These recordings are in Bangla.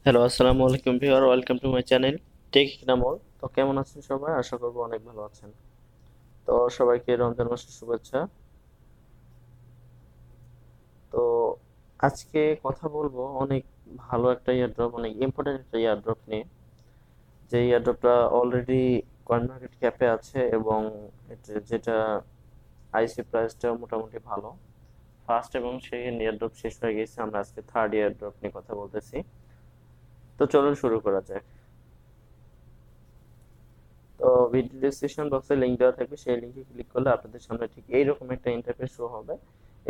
হ্যালো, আসসালামু আলাইকুম viewer, welcome to my channel Tech Ikramul. তো কেমন আছেন সবাই? আশা করবো অনেক ভালো আছেন। তো সবাইকে রমজান মাসের শুভেচ্ছা। তো আজকে কথা বলবো অনেক ভালো একটা ইয়ারড্রপ, অনেক ইম্পর্টেন্ট একটা ইয়ারড্রপ নিয়ে। যে ইয়ারড্রপটা অলরেডি কয়েন মার্কেট ক্যাপে আছে এবং যেটা আইসি প্রাইসটাও মোটামুটি ভালো। ফার্স্ট এবং সেকেন্ড ইয়ারড্রপ শেষ হয়ে গেছে, আমরা আজকে থার্ড ইয়ারড্রপ নিয়ে কথা বলতেছি। তো চলুন শুরু করা যাক। তো ভিডিও ডেসক্রিপশন বক্সে লিংক দেওয়া থাকবে, সেই লিংকে ক্লিক করলে আপনাদের সামনে ঠিক এইরকম একটা ইন্টারফেস শো হবে।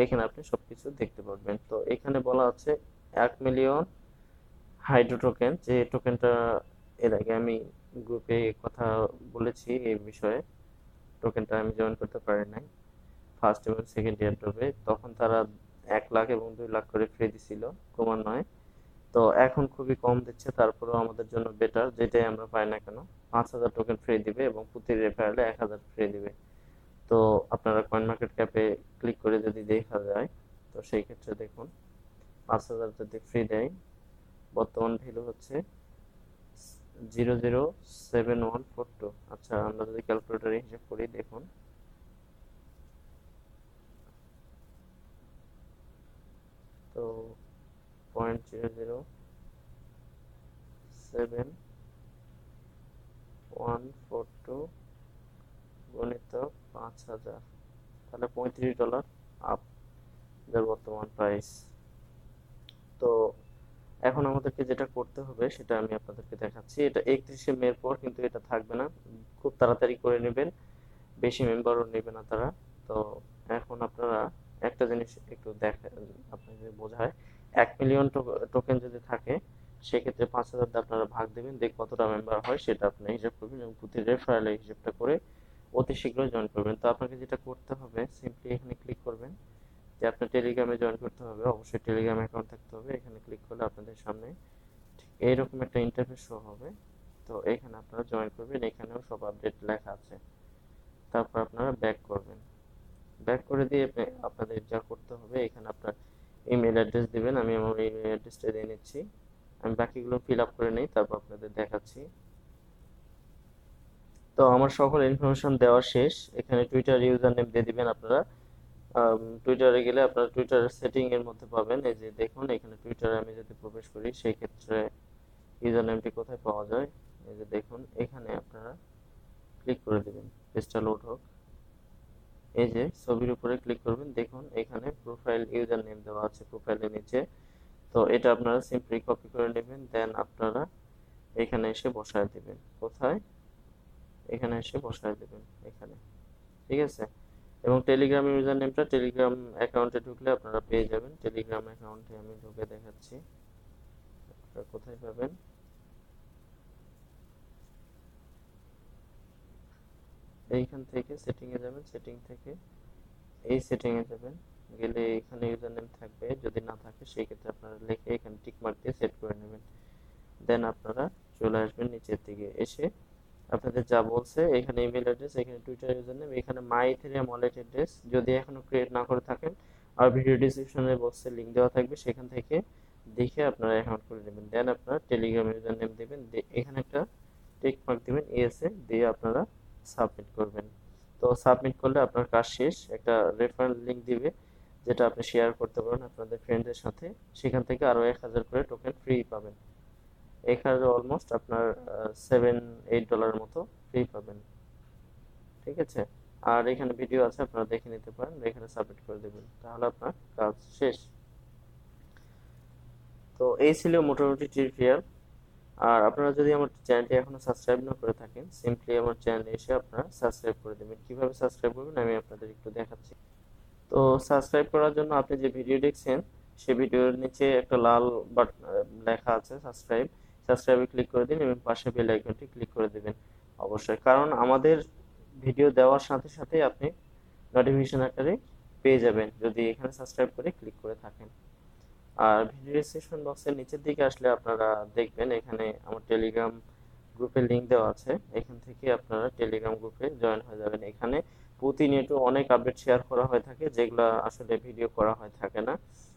এখানে আপনি সবকিছু দেখতে পারবেন। তো এখানে বলা আছে 1 মিলিয়ন হাইড্রো টোকেন, যে টোকেনটা এর আগে আমি গ্রুপে কথা বলেছি এই বিষয়ে। টোকেনটা আমি জয়েন করতে পারি নাই ফার্স্ট এবং সেকেন্ড ইয়ার ড্রপে, তখন তারা 1 লাখ এবং 2 লাখ করে ফ্রি দিছিল ক্রমান্বয়ে। তো এখন খুবই কম দিচ্ছে, তারপরেও আমাদের জন্য বেটার, যেটাই আমরা পাই না কেন 5,000 টোকেন ফ্রি দিবে এবং প্রতি রেফারেলে 1,000 ফ্রি দিবে। তো আপনারা কয়েন মার্কেট ক্যাপে ক্লিক করে যদি দেখা যায়, তো সেই ক্ষেত্রে দেখুন 5,000 যদি ফ্রি দেয়, বর্তমান ভ্যালু হচ্ছে 0.07142। আচ্ছা, আমরা যদি ক্যালকুলেটরে হিসাব করি দেখুন, তো 0.007 142 গণিত 5,000, তাহলে $35 আপ, যার বর্তমান প্রাইস। তো এখন আমাদেরকে যেটা করতে হবে সেটা আমি আপনাদেরকে দেখাচ্ছি। এটা 31শে মের পর কিন্তু এটা থাকবে না, খুব তাড়াতাড়ি করে নেবেন, বেশি মেম্বারও নেবে না তারা। তো এখন আপনারা একটা জিনিস একটু দেখেন, আপনাদের বোঝায়। 1 মিলিয়ন টোকেন যদি থাকে, সেক্ষেত্রে 5,000 দিয়ে আপনারা ভাগ দেবেন, দেখ কতটা মেম্বার হয় সেটা আপনি হিসাব করবেন এবং প্রতি রেফারেলে হিসাবটা করে অতি শীঘ্রই জয়েন করবেন। তো আপনাকে যেটা করতে হবে, সিম্পলি এখানে ক্লিক করবেন যে আপনার টেলিগ্রামে জয়েন করতে হবে, অবশ্যই টেলিগ্রাম অ্যাকাউন্ট থাকতে হবে। এখানে ক্লিক করলে আপনাদের সামনে ঠিক এইরকম একটা ইন্টারফেস শো হবে। তো এখানে আপনারা জয়েন করবেন, এখানেও সব আপডেট লেখা আছে। তারপর আপনারা ব্যাক করবেন, ব্যাক করে দিয়ে আপনাদের যা করতে হবে, এখানে আপনার ইমেল অ্যাড্রেস দিবেন। আমি আমার ইমেল অ্যাড্রেসটা দিয়ে নিচ্ছি, আমি বাকিগুলো ফিল আপ করে নিই, তারপর আপনাদের দেখাচ্ছি। তো আমার সকল ইনফরমেশন দেওয়া শেষ। এখানে টুইটার ইউজার নেম দিয়ে দিবেন আপনারা। টুইটারে গেলে আপনারা টুইটারের সেটিং এর মধ্যে পাবেন, এই যে দেখুন এখানে টুইটারে আমি যদি প্রবেশ করি, সেই ক্ষেত্রে ইউজার নেমটি কোথায় পাওয়া যায়, এই যে দেখুন এখানে আপনারা ক্লিক করে দিবেন, পেজটা লোড হোক। এই যে ছবির উপরে ক্লিক করবেন, দেখুন এখানে প্রোফাইল ইউজার নেম দেওয়া আছে প্রোফাইলের নিচে। তো এটা আপনারা সিম্পলি কপি করে নেবেন, দেন আপনারা এখানে এসে বসায় দিবেন। কোথায়? এখানে এসে বসায় দিবেন এখানে, ঠিক আছে? এবং টেলিগ্রাম ইউজার নেমটা টেলিগ্রাম অ্যাকাউন্টে ঢুকলে আপনারা পেয়ে যাবেন। টেলিগ্রাম অ্যাকাউন্টে আমি ঢুকে দেখাচ্ছি আপনারা কোথায় পাবেন। এইখান থেকে সেটিং এ যাবেন, সেটিং থেকে এই সেটিং এ যাবেন, গেলে এখানে ইউজার নেম থাকবে, যদি না থাকে সেই ক্ষেত্রে আপনারা লিখে এখানে টিক মার্ক দিয়ে সেট করে নেবেন। দেন আপনারা চলে আসবেন নিচের দিকে, এসে আপনাদের যা বলছে এখানে ইমেল অ্যাড্রেস, এখানে টুইটার ইউজার নেম, এখানে মাই ইথেরিয়াম ওয়ালেট অ্যাড্রেস যদি এখনো ক্রিয়েট না করে থাকেন, আর ভিডিও ডিসক্রিপশনে বক্সে লিংক দেওয়া থাকবে, সেখান থেকে দেখে আপনারা অ্যাকাউন্ট করে নেবেন। দেন আপনারা টেলিগ্রাম ইউজার নেম দেবেন, এখানে একটা টিক মার্ক দিবেন ইয়েসে, দিয়ে আপনারা সাবমিট করবেন। তো সাবমিট করলে আপনার কাজ শেষ। একটা রেফারেল লিংক দিবে, যেটা আপনি শেয়ার করতে পারেন আপনাদের ফ্রেন্ডদের সাথে, সেখান থেকে আরও 1,000 করে টোকেন ফ্রি পাবেন। এখানে অলমোস্ট আপনার $7-8 মতো ফ্রি পাবেন, ঠিক আছে? আর এখানে ভিডিও আছে, আপনারা দেখে নিতে পারেন, এখানে সাবমিট করে দেবেন, তাহলে আপনার কাজ শেষ। তো এই ছিল মোটামুটি টিউটোরিয়াল। আর আপনারা যদি আমার চ্যানেলটি এখনো সাবস্ক্রাইব না করে থাকেন, সিম্পলি আমার চ্যানেলে এসে আপনারা সাবস্ক্রাইব করে দেবেন। কিভাবে সাবস্ক্রাইব করবেন আমি আপনাদের একটু দেখাচ্ছি। তো সাবস্ক্রাইব করার জন্য আপনি যে ভিডিও দেখছেন, সেই ভিডিওর নিচে একটা লাল বাটন লেখা আছে সাবস্ক্রাইব, সাবস্ক্রাইবে ক্লিক করে দিন এবং পাশে বেল আইকনটি ক্লিক করে দিবেন অবশ্যই, কারণ আমাদের ভিডিও দেওয়ার সাথে সাথে আপনি নোটিফিকেশন আকারে পেয়ে যাবেন যদি এখানে সাবস্ক্রাইব করে ক্লিক করে থাকেন। আর ভিডিও ডেসক্রিপশন বক্সের নিচের দিকে আসলে আপনারা দেখবেন এখানে আমার টেলিগ্রাম গ্রুপের লিংক দেওয়া আছে, এখান থেকে আপনারা টেলিগ্রাম গ্রুপে জয়েন হয়ে যাবেন। এখানে প্রতিনিয়ত অনেক আপডেট শেয়ার করা হয়ে থাকে, যেগুলো আসলে ভিডিও করা হয়ে থাকে না।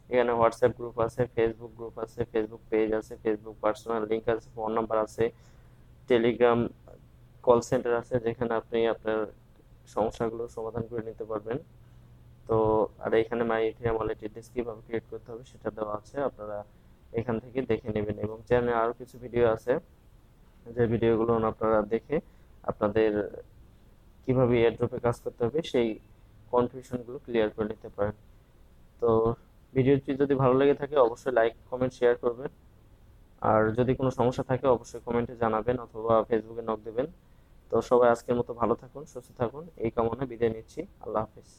এখানে হোয়াটসঅ্যাপ গ্রুপ আছে, ফেসবুক গ্রুপ আছে, ফেসবুক পেজ আছে, ফেসবুক পার্সোনাল লিঙ্ক আছে, ফোন নাম্বার আছে, টেলিগ্রাম কল সেন্টার আছে যেখানে আপনি আপনার সমস্যাগুলো সমাধান করে নিতে পারবেন। তো আর এখানে মাই ইথেরিয়াম ওয়ালেট ডিটেইলস কিভাবে ক্রিয়েট করতে হবে সেটা দেওয়া আছে, আপনারা এখান থেকে দেখে নেবেন। এবং চ্যানেলে আরো কিছু ভিডিও আছে, যে ভিডিওগুলো আপনারা দেখে আপনাদের কিভাবে এয়ারড্রপে কাজ করতে হবে সেই কনফিউশনগুলো ক্লিয়ার করে নিতে পারেন। তো ভিডিওটি যদি ভালো লেগে থাকে অবশ্যই লাইক কমেন্ট শেয়ার করবেন। আর যদি কোনো সমস্যা থাকে অবশ্যই কমেন্টে জানাবেন অথবা ফেসবুকে নক দেবেন। তো সবাই আজকের মতো ভালো থাকুন, সুস্থ থাকুন, এই কামনায় বিদায় নিচ্ছি। আল্লাহ হাফেজ।